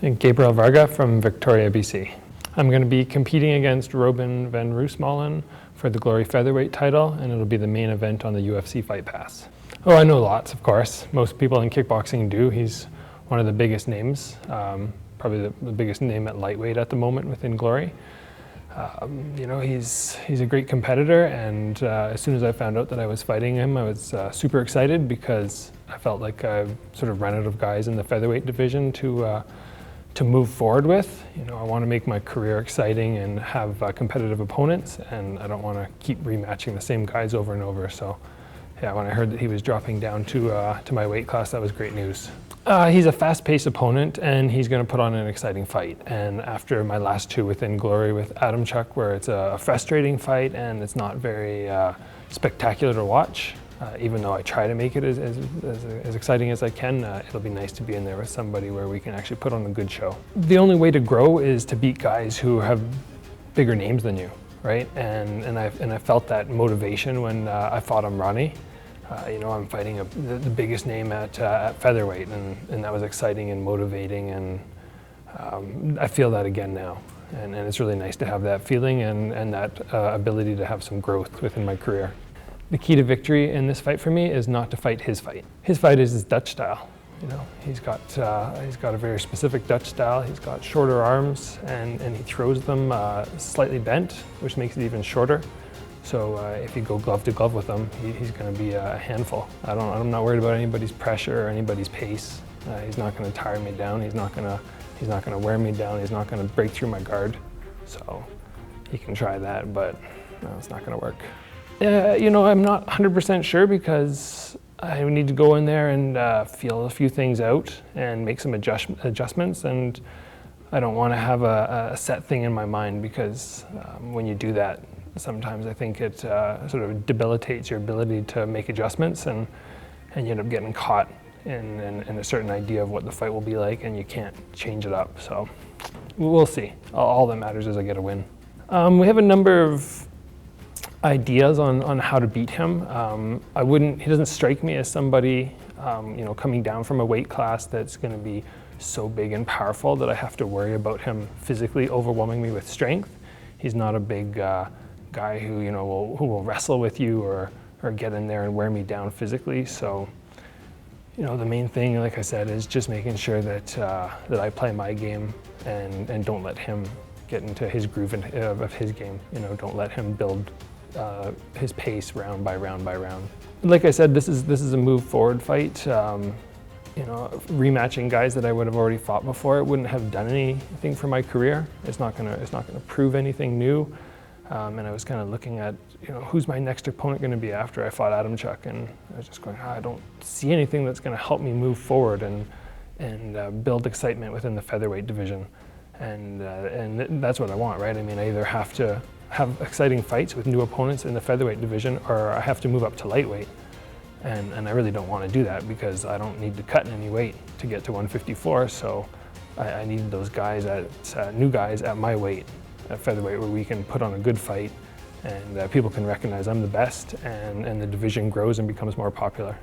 And Gabriel Varga from Victoria, BC. I'm going to be competing against Robin van Roosmalen for the Glory Featherweight title, and it'll be the main event on the UFC FIGHT PASS. Oh, I know lots, of course. Most people in kickboxing do. He's one of the biggest names, probably the biggest name at lightweight at the moment within Glory. You know, he's a great competitor, and as soon as I found out that I was fighting him, I was super excited because I felt like I've sort of run out of guys in the featherweight division to move forward with. You know, I want to make my career exciting and have competitive opponents, and I don't want to keep rematching the same guys over and over. So, yeah, when I heard that he was dropping down to my weight class, that was great news. He's a fast-paced opponent, and he's going to put on an exciting fight. And after my last two within Glory with Chuck, where it's a frustrating fight and it's not very spectacular to watch, even though I try to make it as exciting as I can, it'll be nice to be in there with somebody where we can actually put on a good show. The only way to grow is to beat guys who have bigger names than you, right? And I felt that motivation when I fought Ronnie. You know, I'm fighting the biggest name at featherweight, and that was exciting and motivating, and I feel that again now. And it's really nice to have that feeling and that ability to have some growth within my career. The key to victory in this fight for me is not to fight his fight. His fight is his Dutch style. You know, he's got a very specific Dutch style. He's got shorter arms, and he throws them slightly bent, which makes it even shorter. So if you go glove to glove with him, he's going to be a handful. I'm not worried about anybody's pressure or anybody's pace. He's not going to tire me down. He's not going to wear me down. He's not going to break through my guard. So he can try that, but no, it's not going to work. You know, I'm not 100% sure because I need to go in there and feel a few things out and make some adjustments, and I don't want to have a set thing in my mind because when you do that, sometimes I think it sort of debilitates your ability to make adjustments, and you end up getting caught in a certain idea of what the fight will be like, and you can't change it up. So we'll see. All that matters is I get a win. We have a number of ideas on how to beat him. He doesn't strike me as somebody you know, coming down from a weight class that's going to be so big and powerful that I have to worry about him physically overwhelming me with strength. He's not a big guy who, you know, who will wrestle with you or get in there and wear me down physically. So, you know, the main thing, like I said, is just making sure that I play my game and don't let him get into his groove of his game. You know, don't let him build his pace round by round by round. Like I said, this is a move forward fight. You know, rematching guys that I would have already fought before, it wouldn't have done anything for my career. It's not gonna prove anything new. And I was kind of looking at, you know, who's my next opponent going to be after I fought Chuck, and I was just going, I don't see anything that's going to help me move forward and build excitement within the featherweight division, and that's what I want, right? I mean, I either have to have exciting fights with new opponents in the featherweight division, or I have to move up to lightweight, and I really don't want to do that because I don't need to cut in any weight to get to 154. So I need those guys new guys at my weight at featherweight, where we can put on a good fight and people can recognize I'm the best, and the division grows and becomes more popular.